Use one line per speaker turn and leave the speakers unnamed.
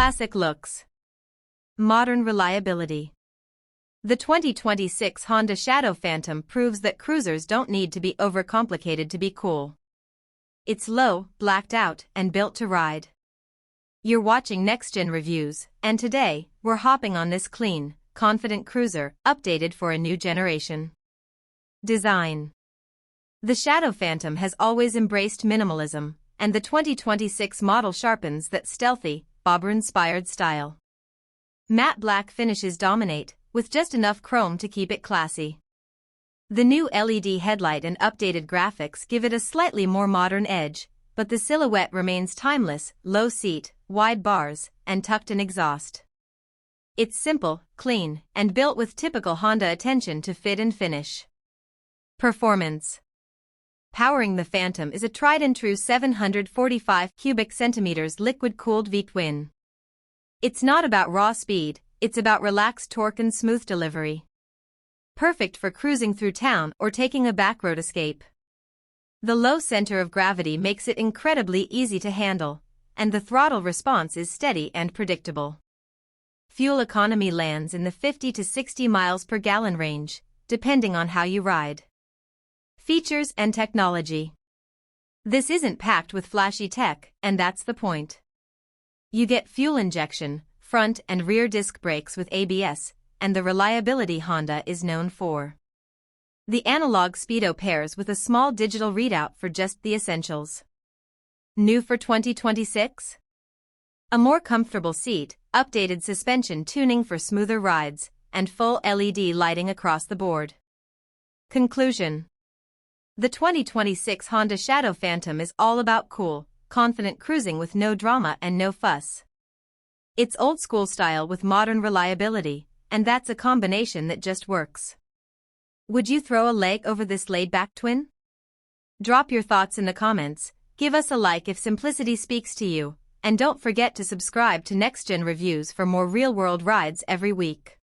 Classic looks. Modern reliability. The 2026 Honda Shadow Phantom proves that cruisers don't need to be overcomplicated to be cool. It's low, blacked out, and built to ride. You're watching Next Gen Reviews, and today, we're hopping on this clean, confident cruiser, updated for a new generation. Design. The Shadow Phantom has always embraced minimalism, and the 2026 model sharpens that stealthy, bobber-inspired style. Matte black finishes dominate, with just enough chrome to keep it classy. The new LED headlight and updated graphics give it a slightly more modern edge, but the silhouette remains timeless: low seat, wide bars, and tucked-in exhaust. It's simple, clean, and built with typical Honda attention to fit and finish. Performance. Powering the Phantom is a tried-and-true 745 cubic centimeters liquid-cooled V-twin. It's not about raw speed, it's about relaxed torque and smooth delivery. Perfect for cruising through town or taking a backroad escape. The low center of gravity makes it incredibly easy to handle, and the throttle response is steady and predictable. Fuel economy lands in the 50 to 60 miles per gallon range, depending on how you ride. Features and technology. This isn't packed with flashy tech, and that's the point. You get fuel injection, front and rear disc brakes with ABS, and the reliability Honda is known for. The analog speedo pairs with a small digital readout for just the essentials. New for 2026? A more comfortable seat, updated suspension tuning for smoother rides, and full LED lighting across the board. Conclusion. The 2026 Honda Shadow Phantom is all about cool, confident cruising with no drama and no fuss. It's old-school style with modern reliability, and that's a combination that just works. Would you throw a leg over this laid-back twin? Drop your thoughts in the comments, give us a like if simplicity speaks to you, and don't forget to subscribe to Next Gen Reviews for more real-world rides every week.